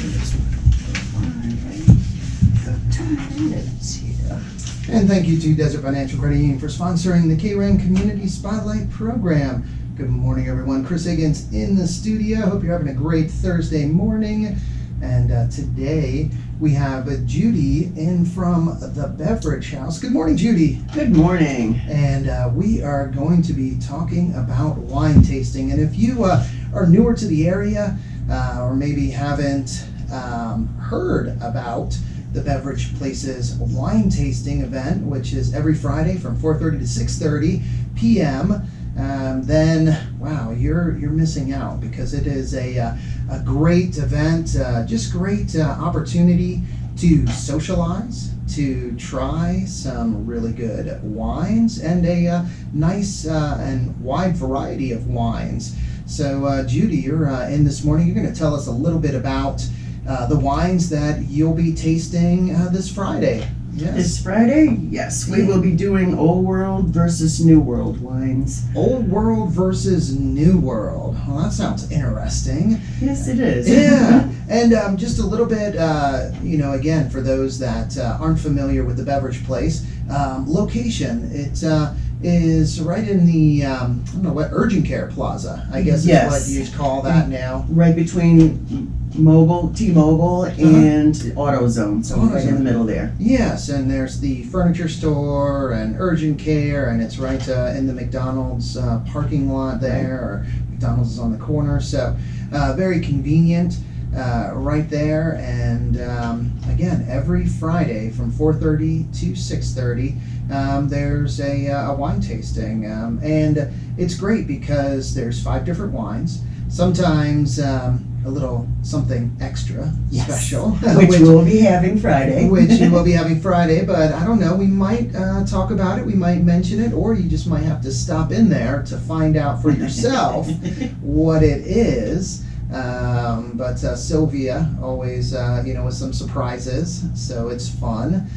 Got 2 minutes here. And thank you to Desert Financial Credit Union for sponsoring the KRIM Community Spotlight Program. Good morning, everyone. Chris Higgins in the studio. Hope you're having a great Thursday morning. And today we have Judy in from the Beverage House. Good morning, Judy. Good morning. And we are going to be talking about wine tasting. And if you are newer to the area or maybe haven't heard about the Beverage Place's wine tasting event, which is every Friday from 4:30 to 6:30 p.m., then wow, you're missing out, because it is a great event, just great opportunity to socialize, to try some really good wines, and a nice and wide variety of wines. So Judy, you're in this morning. You're going to tell us a little bit about the wines that you'll be tasting this Friday. Yes. This Friday, yes, we will be doing Old World versus New World wines. Old World versus New World. Well, that sounds interesting. Yes, it is. Yeah, and just a little bit, again, for those that aren't familiar with the Beverage Place, location, it is right in the, I don't know what, Urgent Care Plaza, I guess is what you'd call that now. Right between T-Mobile and AutoZone, so right in the middle there. Yes, and there's the furniture store and Urgent Care, and it's right in the McDonald's parking lot there, or McDonald's is on the corner, so very convenient right there. And again, every Friday from 4:30 to 6:30, there's a wine tasting, and it's great because there's 5 different wines, sometimes a little something extra special. Which we'll be having Friday. Which you will be having Friday, but I don't know, we might talk about it, we might mention it, or you just might have to stop in there to find out for yourself what it is. But Sylvia always, with some surprises, so it's fun.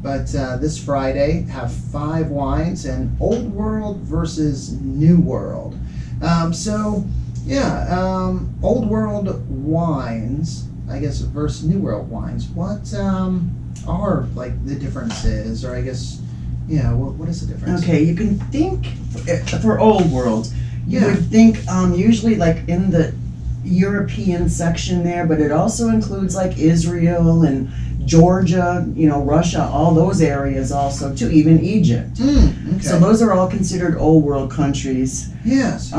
But this Friday, have 5 wines, and Old World versus New World. Old World wines, I guess, versus New World wines. What are like the differences, or I guess, what is the difference? Okay, you can think for Old World, you would think usually like in the European section there, but it also includes like Israel and Georgia, Russia, all those areas also too, even Egypt. Okay. So those are all considered Old World countries. Yes.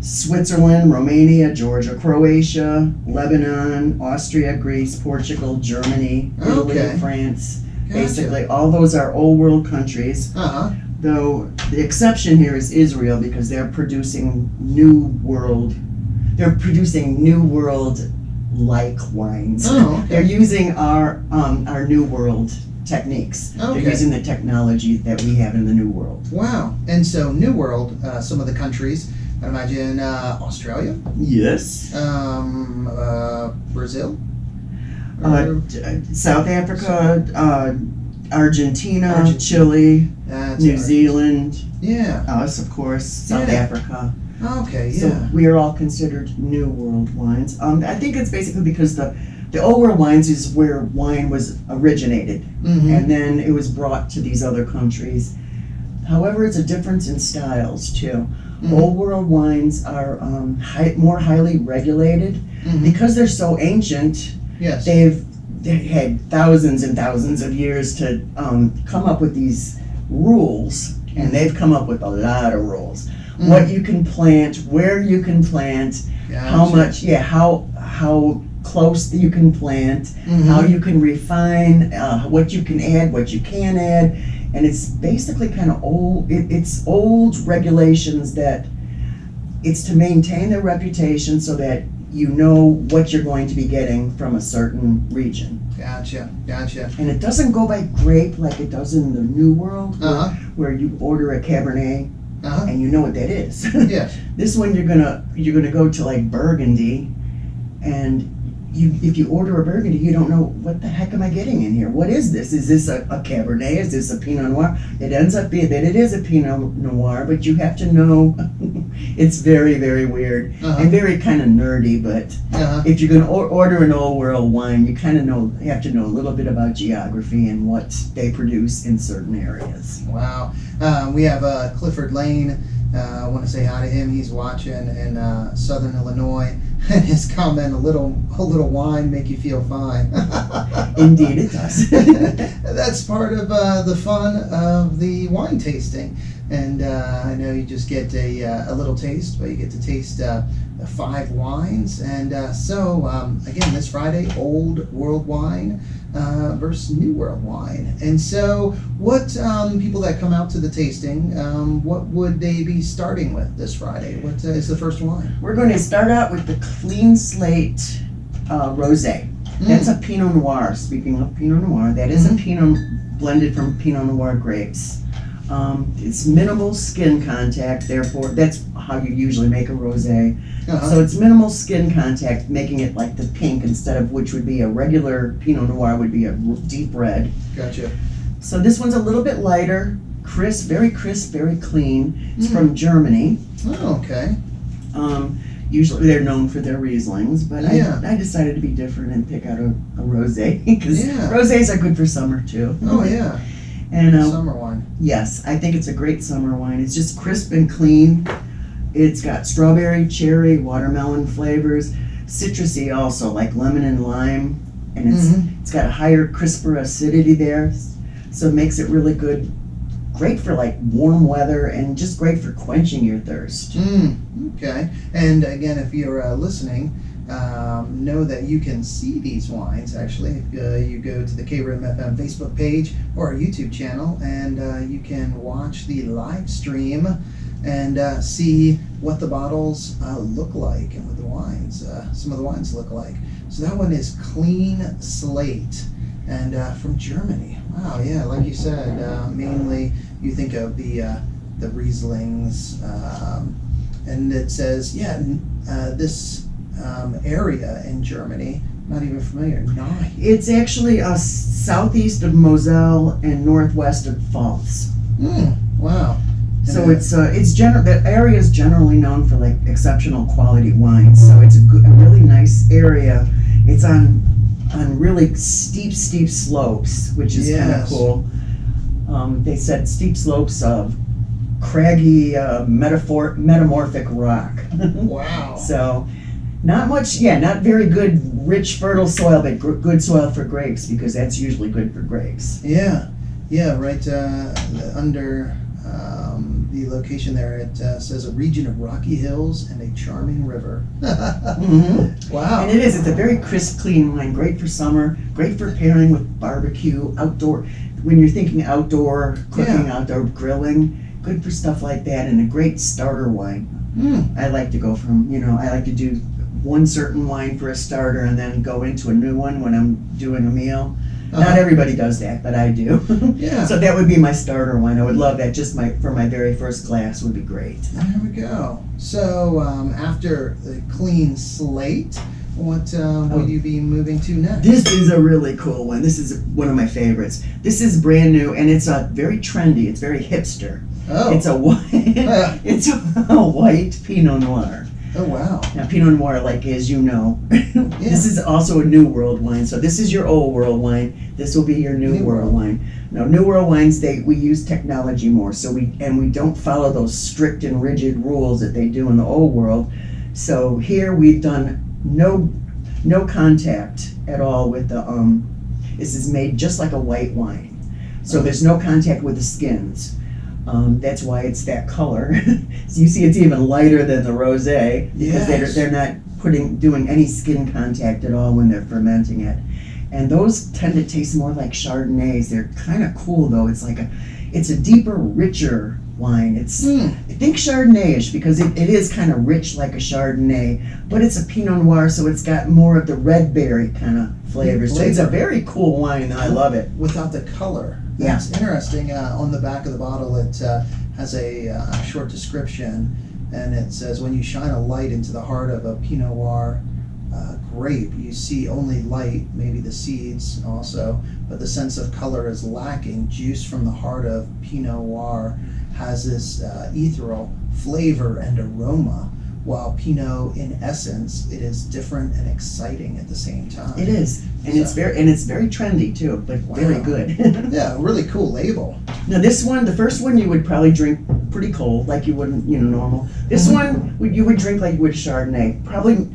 Switzerland, Romania, Georgia, Croatia, Lebanon, Austria, Greece, Portugal, Germany, Italy, France. Gotcha. Basically, all those are Old World countries. Though the exception here is Israel, because they're producing New World like wines. Oh, okay. They're using our New World techniques. Okay. They're using the technology that we have in the New World. Wow. And so New World, some of the countries, I imagine Australia? Yes. Brazil? South Africa, Argentina, Chile, New Zealand. Yeah. Us, of course, South Africa. Okay, yeah. So we are all considered New World wines. I think it's basically because the Old World wines is where wine was originated, and then it was brought to these other countries. However, it's a difference in styles too. Old World wines are more highly regulated because they're so ancient. Yes. They had thousands and thousands of years to come up with these rules, and they've come up with a lot of rules. What you can plant, where you can plant, how much, how close you can plant, how you can refine, what you can add, what you can't add, and it's basically kind of old. It's old regulations that it's to maintain their reputation so that you know what you're going to be getting from a certain region. Gotcha. And it doesn't go by grape like it does in the New World, where you order a Cabernet. And you know what that is. Yes. This one you're gonna go to like Burgundy, and if you order a Burgundy, you don't know what the heck am I getting in here. What is this? Is this a Cabernet? Is this a Pinot Noir? It ends up being that it is a Pinot Noir, but you have to know It's very, very weird and very kind of nerdy, but if you're going to order an old world wine, you kind of have to know a little bit about geography and what they produce in certain areas. Wow. We have Clifford Lane. I want to say hi to him. He's watching in Southern Illinois, and his comment: "A little wine make you feel fine." Indeed, it does. That's part of the fun of the wine tasting. And I know you just get a little taste, but you get to taste 5 wines. And again, this Friday, Old World Wine versus New World Wine. And so what people that come out to the tasting, what would they be starting with this Friday? What is the first wine? We're going to start out with the Clean Slate Rosé. That's a Pinot Noir. Speaking of Pinot Noir, that is a Pinot blended from Pinot Noir grapes. It's minimal skin contact, therefore that's how you usually make a rosé. So it's minimal skin contact, making it like the pink instead of which would be a regular Pinot Noir would be a deep red. Gotcha. So this one's a little bit lighter, crisp, very clean. It's from Germany. Oh, okay. Usually they're known for their Rieslings, but I decided to be different and pick out a rosé because rosés are good for summer too. Oh yeah. And summer wine. Yes, I think it's a great summer wine. It's just crisp and clean. It's got strawberry, cherry, watermelon flavors, citrusy also, like lemon and lime, and it's got a higher, crisper acidity there, so it makes it really good. Great for like warm weather and just great for quenching your thirst. Okay, and again, if you're listening, know that you can see these wines actually if you go to the KRIM FM Facebook page or our YouTube channel, and you can watch the live stream and see what the bottles look like and what the wines, some of the wines look like. So that one is Clean Slate and from Germany. Wow, yeah, like you said, mainly you think of the Rieslings, and it says this area in Germany, not even familiar. It's actually southeast of Moselle and northwest of Pfalz. Wow. So it's the area is generally known for like exceptional quality wines. So it's a really nice area. It's on really steep slopes, which is kind of cool. They said steep slopes of craggy metamorphic rock. Wow. So not very good, rich, fertile soil, but good soil for grapes because that's usually good for grapes. Yeah, right under the location there, it says a region of rocky hills and a charming river. Wow. And it's a very crisp, clean wine, great for summer, great for pairing with barbecue, outdoor, when you're thinking outdoor cooking, outdoor grilling, good for stuff like that, and a great starter wine. I like to go from, I like to do one certain wine for a starter and then go into a new one when I'm doing a meal. Not everybody does that, but I do. So that would be my starter wine. I would love that. Just for my very first glass would be great. There we go. So after the Clean Slate, what will you be moving to next? This is a really cool one. This is one of my favorites. This is brand new, and it's very trendy. It's very hipster. Oh. It's a white Pinot Noir. Oh, wow. Now, Pinot Noir, like as you know, this is also a New World wine. So this is your Old World wine. This will be your New World wine. Now, New World wines, we use technology more. So we don't follow those strict and rigid rules that they do in the Old World. So here we've done no contact at all with the. This is made just like a white wine. So there's no contact with the skins. That's why it's that color. So you see it's even lighter than the rosé because they're not doing any skin contact at all when they're fermenting it. And those tend to taste more like Chardonnays. They're kind of cool though. It's a deeper, richer wine. It's I think Chardonnay-ish because it is kind of rich like a Chardonnay, but it's a Pinot Noir, so it's got more of the red berry kind of flavors. So it's a very cool wine. I love it. Without the color. That's interesting. On the back of the bottle, it has a short description, and it says, when you shine a light into the heart of a Pinot Noir grape, you see only light, maybe the seeds also, but the sense of color is lacking. Juice from the heart of Pinot Noir has this ethereal flavor and aroma, while Pinot, in essence, it is different and exciting at the same time. It is, and So- it's very trendy too, but very Wow. good. Yeah, really cool label. Now this one, the first one, you would probably drink pretty cold, like you wouldn't, normal. This one, you would drink like you would Chardonnay. Probably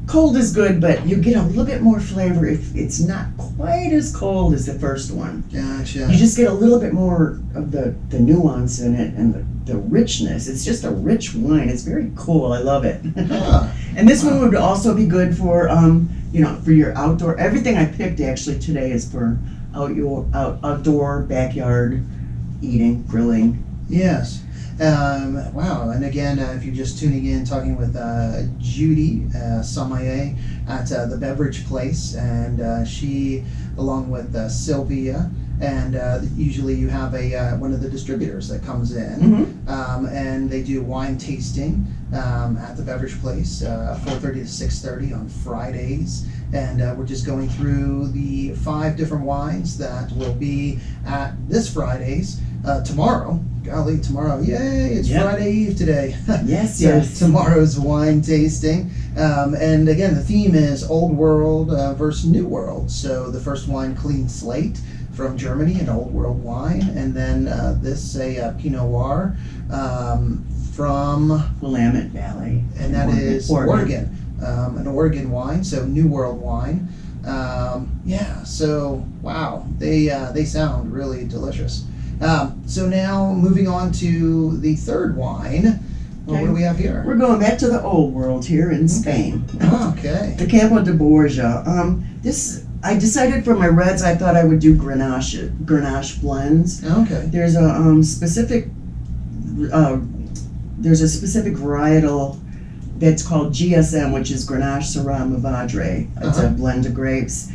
cold is good, but you get a little bit more flavor if it's not quite as cold as the first one. Gotcha. You just get a little bit more of the nuance in it and the richness. It's just a rich wine. It's very cool. I love it. Ah, And this one would also be good for, for your outdoor. Everything I picked actually today is for outdoor, backyard eating, grilling. yes. Wow. And again, if you're just tuning in, talking with Judy, sommelier at the Beverage Place, and she, along with Sylvia, and usually you have one of the distributors that comes in, and they do wine tasting at the Beverage Place, 4:30 to 6:30 on Fridays. And we're just going through the 5 different wines that will be at this Friday's tomorrow. Golly, tomorrow! Yay! It's Yep. Friday Eve today. Yes, So yes. tomorrow's wine tasting, and again, the theme is Old World versus New World. So the first wine, Clean Slate, from Germany, an Old World wine, and then this a Pinot Noir from, Willamette Valley. and that is Oregon, an Oregon wine, so New World wine. Yeah, so wow, they sound really delicious. So now moving on to the third wine. Well, what do we have here? We're going back to the old world here in Spain. Okay. The Campo de Borja. I decided for my reds, I thought I would do Grenache blends. Okay. There's a specific varietal that's called GSM, which is Grenache Syrah Mourvedre. It's a blend of grapes,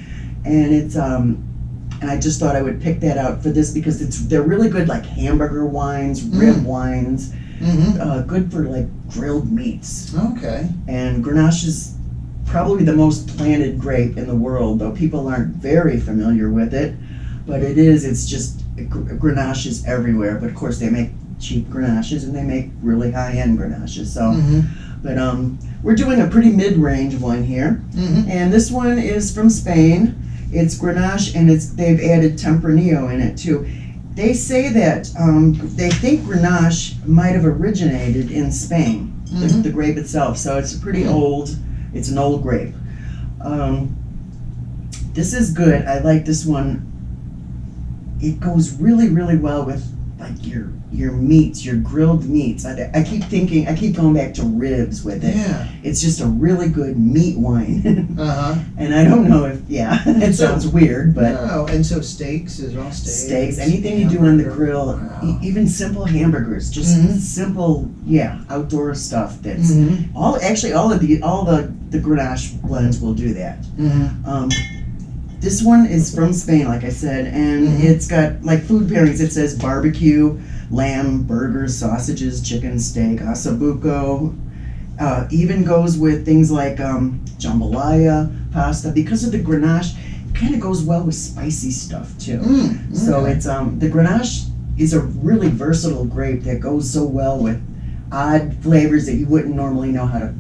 and it's and I just thought I would pick that out for this because they're really good, like hamburger wines, rib wines, good for like grilled meats. Okay. And Grenache is probably the most planted grape in the world, though people aren't very familiar with it. But it's just, Grenache is everywhere. But of course they make cheap Grenaches and they make really high-end Grenaches. So, but we're doing a pretty mid-range one here. And this one is from Spain. It's Grenache, and they've added Tempranillo in it too. They say that they think Grenache might have originated in Spain, the grape itself. So it's pretty old. It's an old grape. This is good. I like this one. It goes really, really well with like your meats, your grilled meats. I keep going back to ribs with it. Yeah. It's just a really good meat wine. And I don't know if, it So- sounds weird, but No, and so steaks as well. steaks, anything you do on the grill, Wow. even simple hamburgers, just simple, outdoor stuff. That's all the Grenache blends will do that. This one is from Spain, like I said, and it's got like food pairings. It says barbecue, lamb, burgers, sausages, chicken, steak, ossobuco. Even goes with things like jambalaya, pasta. Because of the Grenache, it kind of goes well with spicy stuff too. So it's the Grenache is a really versatile grape that goes so well with odd flavors that you wouldn't normally know how to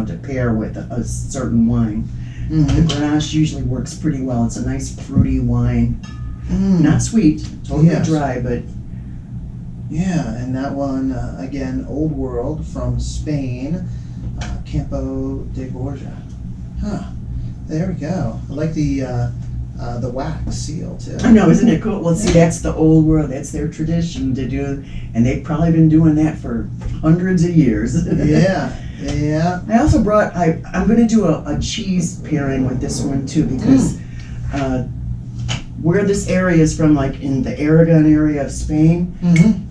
to pair with a certain wine. The Grenache usually works pretty well. It's a nice fruity wine, not sweet, totally dry, but yeah. And that one again, Old World from Spain, Campo de Borja. There we go. I like the wax seal too. I know, isn't it cool? Well, see, that's the old world. That's their tradition to do, and they've probably been doing that for hundreds of years. Yeah. I also brought. I'm going to do a cheese pairing with this one too because where this area is from, like in the Aragon area of Spain,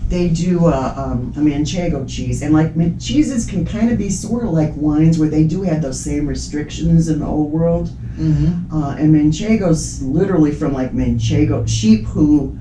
they do a Manchego cheese, and like cheeses can kind of be sort of like wines where they do have those same restrictions in the old world. And Manchego's literally from like Manchego sheep who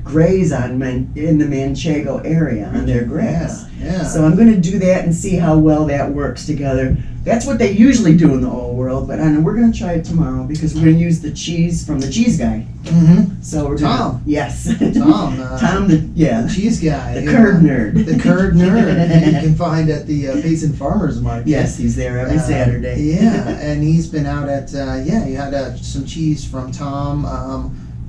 graze in the Manchego area on their grass. Yeah. So I'm going to do that and see how well that works together. That's what they usually do in the old world, but I know we're going to try it tomorrow because we're going to use the cheese from the cheese guy. Mm-hmm. So we're Tom. Yes. Tom. Tom, the cheese guy. the curd nerd. The curd nerd. You can find at the Payson Farmers Market. Yes, he's there every Saturday. Yeah, and he's been out at, you had some cheese from Tom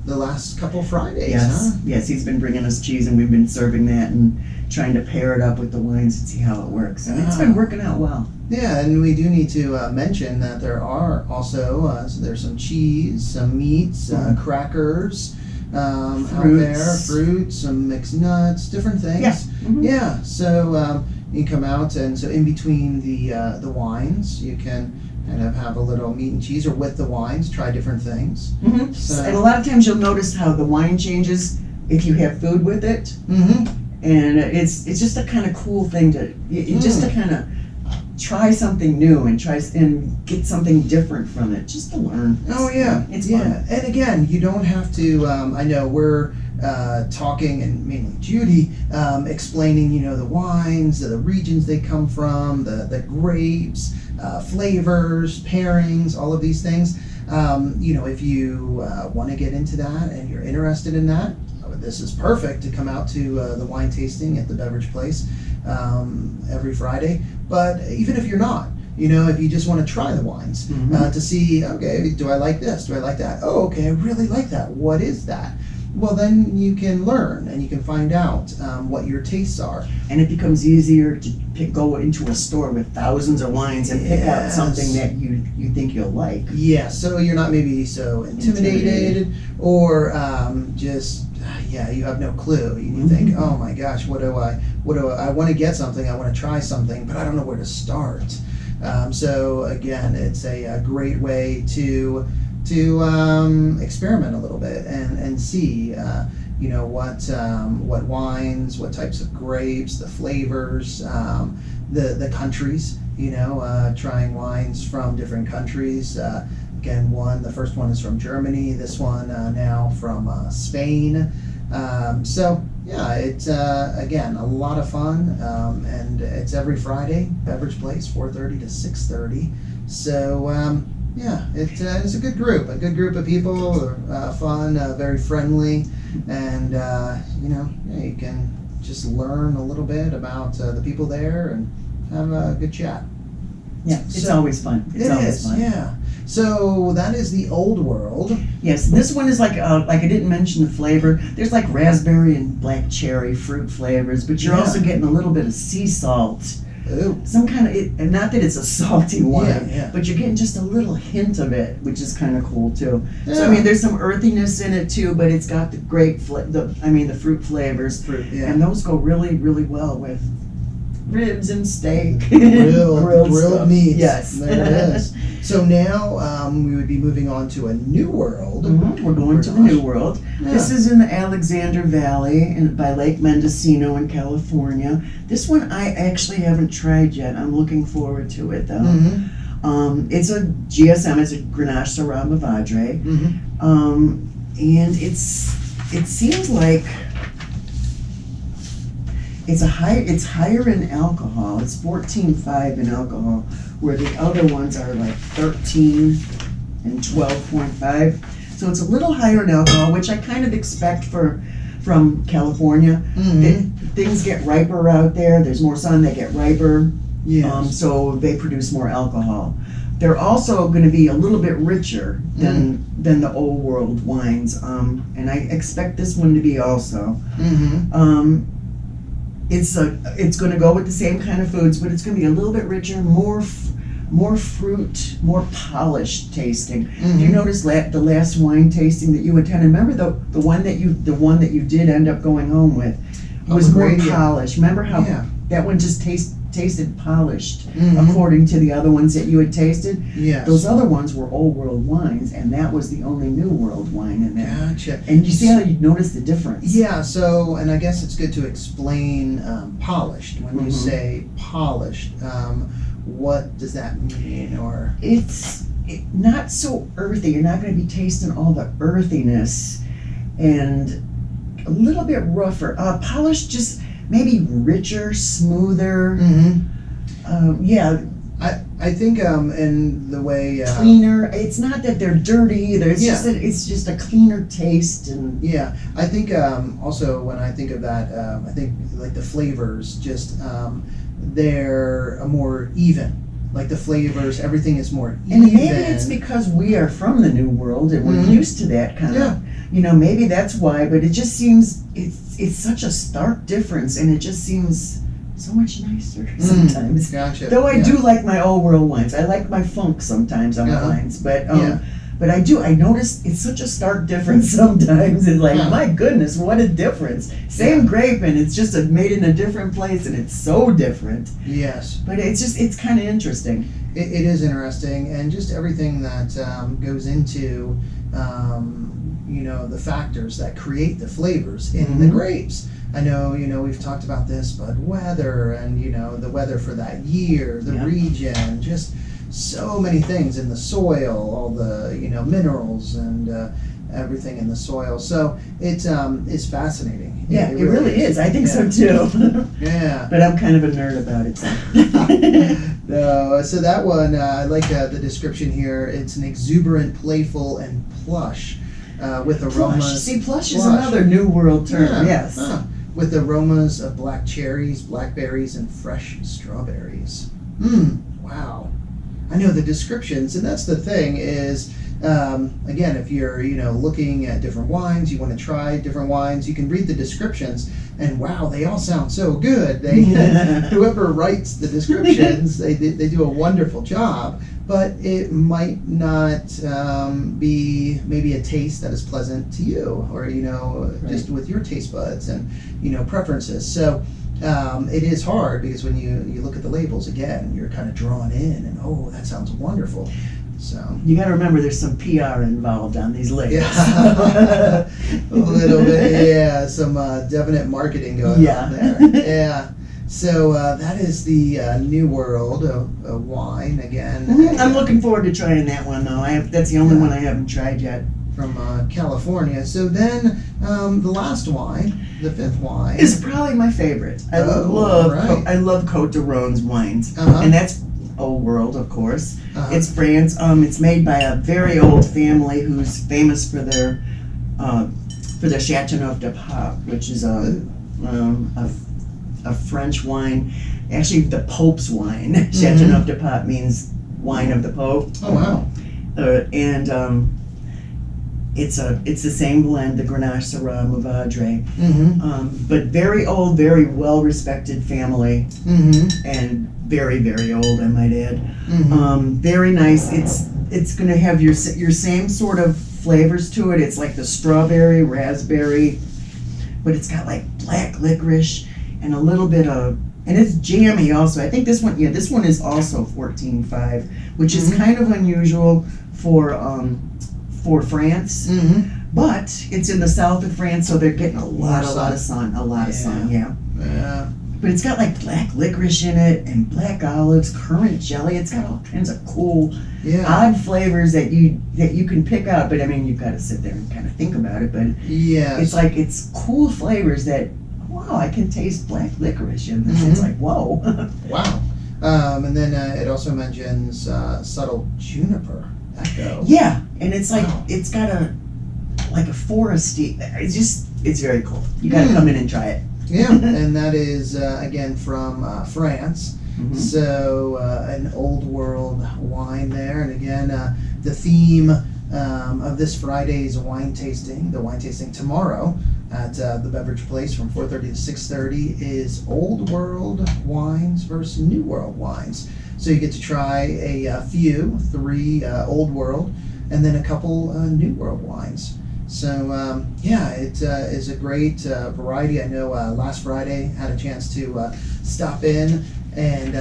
the last couple Fridays, Yes, huh? yes, he's been bringing us cheese and we've been serving that and trying to pair it up with the wines and see how it works. And it's been working out well. Yeah, and we do need to mention that there are also, so there's some cheese, some meats, crackers out there, fruits, some mixed nuts, different things. Yeah. Mm-hmm. Yeah, so you can come out and so in between the wines, you can kind of have a little meat and cheese, or with the wines, try different things. Mm-hmm. So, And a lot of times you'll notice how the wine changes if you have food with it. mm-hmm. And it's just a kind of cool thing to just to kind of try something new and get something different from it, just to learn. Oh yeah, it's fun. And again, you don't have to. I know we're talking, and mainly Judy, explaining, the wines, the regions they come from, the grapes, flavors, pairings, all of these things. If you want to get into that and you're interested in that, this is perfect to come out to the wine tasting at the Beverage Place every Friday. But even if you're not, if you just want to try the wines to see, okay, do I like this? Do I like that? Oh, okay, I really like that. What is that? Well, then you can learn and you can find out what your tastes are. And it becomes easier to go into a store with thousands of wines and pick out something that you think you'll like. Yeah, so you're not maybe so intimidated. Or just, you have no clue. You think, oh my gosh, I want to get something, I want to try something, but I don't know where to start. So again, it's a great way to experiment a little bit and see what wines, what types of grapes, the flavors, the countries, trying wines from different countries. Again, the first one is from Germany, this one now from Spain. It's again a lot of fun, and it's every Friday, Beverage Place, 4:30 to 6:30. So it's a good group of people, fun, very friendly, and you can just learn a little bit about the people there and have a good chat. Yeah, it's always fun. It's always fun. Yeah. So that is the old world. Yes, this one is like I didn't mention the flavor. There's like raspberry and black cherry fruit flavors, but you're also getting a little bit of sea salt. Ooh. Some kind of, and not that it's a salty wine, Yeah. but you're getting just a little hint of it, which is kind of cool too. Yeah. So there's some earthiness in it too, but it's got the great the fruit flavors, and those go really, really well with ribs and steak, grilled meats. Yes, there it is. So now we would be moving on to a new world. Mm-hmm. We're going to the new world. Yeah. This is in the Alexander Valley by Lake Mendocino in California. This one I actually haven't tried yet. I'm looking forward to it though. Mm-hmm. It's a GSM. It's a Grenache Syrah Mourvedre, and it seems like it's higher in alcohol. It's 14.5 in alcohol, where the other ones are like 13 and 12.5. So it's a little higher in alcohol, which I kind of expect from California. Things get riper out there. There's more sun, they get riper. Yes. So they produce more alcohol. They're also going to be a little bit richer than the old world wines, and I expect this one to be also. It's going to go with the same kind of foods, but it's going to be a little bit richer, more fruit, more polished tasting. You notice the last wine tasting that you attended? Remember the one that you did end up going home with was more polished. Remember how that one just tasted polished according to the other ones that you had tasted? Yes. Those other ones were old world wines, and that was the only new world wine in there. Gotcha. And you see how you notice the difference? Yeah, so, and I guess it's good to explain polished. When you say polished, what does that mean? Or It's not so earthy. You're not going to be tasting all the earthiness, and a little bit rougher. Polished, just maybe richer, smoother. I think in the way Cleaner. It's not that they're dirty either. It's Yeah. just that it's just a cleaner taste and. yeah, I think also when I think of that, I think like the flavors just they're more even. Like the flavors, everything is more even. And maybe it's because we are from the New World and we're Mhm. used to that kind Yeah. of, maybe that's why, but it just seems, it's such a stark difference and it just seems so much nicer sometimes. Gotcha. Though I Yeah. do like my old world wines. I like my funk sometimes on my Uh-huh. wines, but Yeah. but I notice it's such a stark difference sometimes. It's like, Yeah. my goodness, what a difference. Same Yeah. grape and it's just made in a different place and it's so different. Yes. But it's kind of interesting. It is interesting, and just everything that goes into, the factors that create the flavors in the Mhm. grapes. I know, we've talked about this, but weather and, the weather for that year, the Yeah. region, just so many things in the soil, all the, minerals and everything in the soil. So it's fascinating. Yeah, it really is. I think so Yeah. too. Yeah. But I'm kind of a nerd about it. So. No, so that one, I like the description here. It's an exuberant, playful, and plush with aromas. Plush. See, plush is another New World term. Yeah, Yes. with aromas of black cherries, blackberries, and fresh strawberries. Wow. I know the descriptions, and that's the thing is, again, if you're, looking at different wines, you want to try different wines, you can read the descriptions, and wow, they all sound so good. They, whoever writes the descriptions, they do a wonderful job, but it might not be maybe a taste that is pleasant to you, or, just with your taste buds and, preferences. So, it is hard because when you look at the labels again, you're kind of drawn in and, oh, that sounds wonderful. So You got to remember there's some PR involved on these labels. yeah, a little bit, yeah, some definite marketing going on there. Yeah. So that is the New World wine again. I'm looking forward to trying that one though. That's the only one I haven't tried yet. From California. So then the last wine, the fifth wine, It's probably my favorite. I love Côte d'Aron's wines, and that's Old World, of course. It's France. It's made by a very old family who's famous for their Châteauneuf de Pape, which is a French wine. Actually, the Pope's wine. Châteauneuf de Pape means wine of the Pope. Oh wow! It's the same blend, the Grenache, Syrah, Mourvedre, Mm-hmm. but very old, very well respected family, and very very old, I might add. Very nice. It's going to have your same sort of flavors to it. It's like the strawberry, raspberry, but it's got like black licorice and a little bit of, and it's jammy also. I think this one is also 14.5, which is kind of unusual for France, but it's in the south of France, so they're getting a lot of sun, yeah. But it's got like black licorice in it and black olives, currant jelly. It's got all kinds of cool, odd flavors that you can pick out. But I mean, you've got to sit there and kind of think about it. But it's cool flavors that, wow, I can taste black licorice in this. It's like, whoa. Wow. And then it also mentions subtle juniper echo. Yeah, and it's like it's got a foresty. It's very cool. You got to come in and try it. Yeah, and that is again from France. So an old world wine there, and again the theme of this Friday's wine tasting, the wine tasting tomorrow at the Beverage Place from 4:30 to 6:30 is old world wines versus new world wines. So you get to try three old world, and then a couple new world wines. So it is a great variety. I know last Friday had a chance to stop in and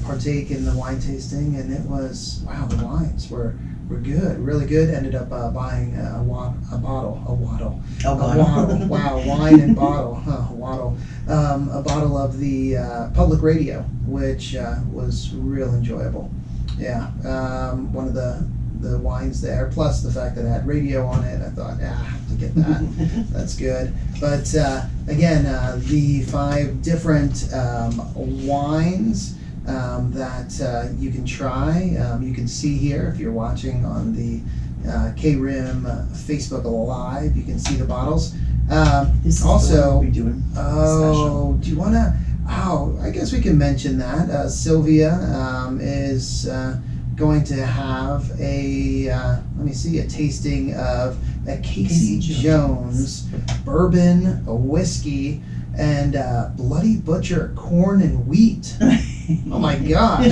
partake in the wine tasting, and it was, wow, the wines were good, really good. Ended up buying a bottle. Wow, wine and bottle, a bottle of the public radio, which was real enjoyable. Yeah, one of the wines there, plus the fact that it had radio on it, I thought, I have to get that. That's good. But again, the 5 different wines that you can try. You can see here if you're watching on the KRIM Facebook Live. You can see the bottles. This is also, the one we'll be doing special. do you want to? Oh, I guess we can mention that Sylvia is going to have a a tasting of a Casey Jones bourbon, a whiskey, and Bloody Butcher corn and wheat. Oh my gosh!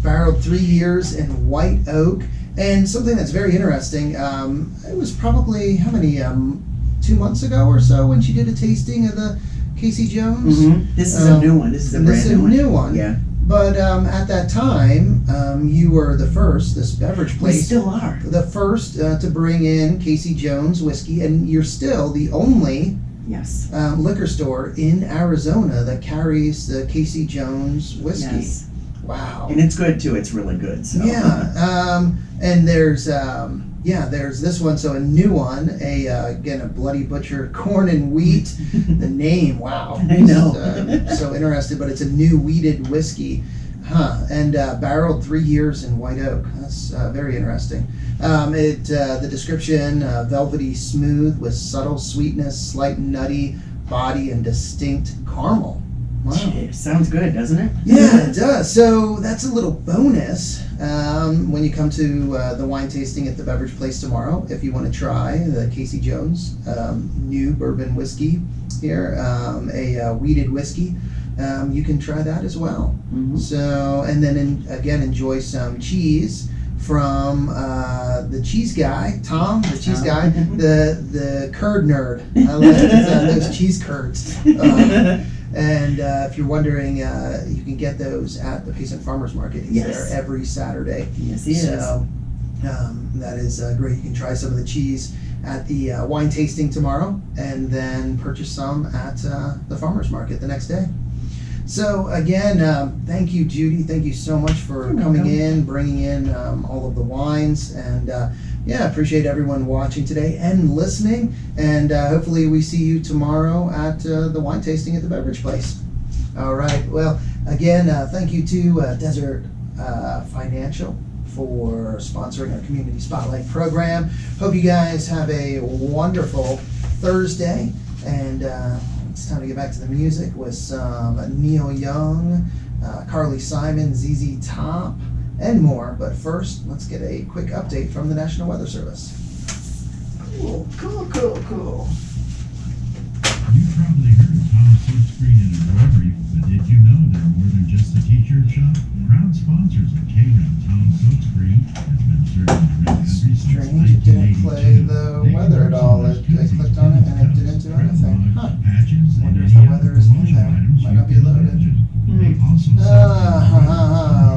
Barreled 3 years in white oak. And something that's very interesting, it was probably, how many, 2 months ago or so when she did a tasting of the Casey Jones? Mm-hmm. This is a new one. This is a brand new one. Yeah. But at that time, you were the first, this beverage place. We still are. The first to bring in Casey Jones whiskey, and you're still the only yes. Liquor store in Arizona that carries the Casey Jones whiskey. Yes. Wow. And it's good too. It's really good. So. Yeah. And there's this one. So a new one. Again, a Bloody Butcher corn and wheat. The name. Wow. I know. So interested, but it's a new wheated whiskey. And barreled 3 years in white oak. That's very interesting. The description: velvety smooth with subtle sweetness, slight nutty body, and distinct caramel. Wow. Gee, sounds good, doesn't it? Yeah, it does. So that's a little bonus when you come to the wine tasting at the Beverage Place tomorrow. If you want to try the Casey Jones new bourbon whiskey here, a wheated whiskey, you can try that as well. Mm-hmm. So, and then again, enjoy some cheese from the cheese guy, Tom, the cheese guy, the curd nerd. I like those cheese curds. And if you're wondering, you can get those at the Payson Farmers Market. He's there every Saturday. Yes, he is. So that is great. You can try some of the cheese at the wine tasting tomorrow, and then purchase some at the Farmers Market the next day. So again, thank you, Judy. Thank you so much for coming in, bringing in all of the wines, and appreciate everyone watching today and listening. And hopefully we see you tomorrow at the wine tasting at the Beverage Place. All right. Well, again, thank you to Desert Financial for sponsoring our Community Spotlight program. Hope you guys have a wonderful Thursday, and it's time to get back to the music with some Neil Young, Carly Simon, ZZ Top, and more. But first, let's get a quick update from the National Weather Service. Cool. You probably heard of Tom Silkscreen and Embroidery, but did you know they're more than just a t-shirt shop? Proud sponsors of KRIM, Tom Silkscreen has been serving the Red Country since Strange, it didn't play the weather at all. I clicked on it and it didn't do anything. Huh. Wonder if the weather is in there. Might not be loaded.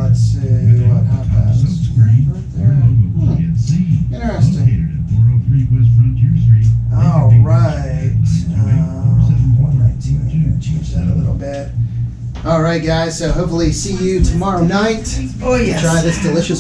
Let's see what happens. Right there. Interesting. All right. 119. I'm going to change that a little bit. All right, guys. So hopefully see you tomorrow night. Oh, yes. Try this delicious wine.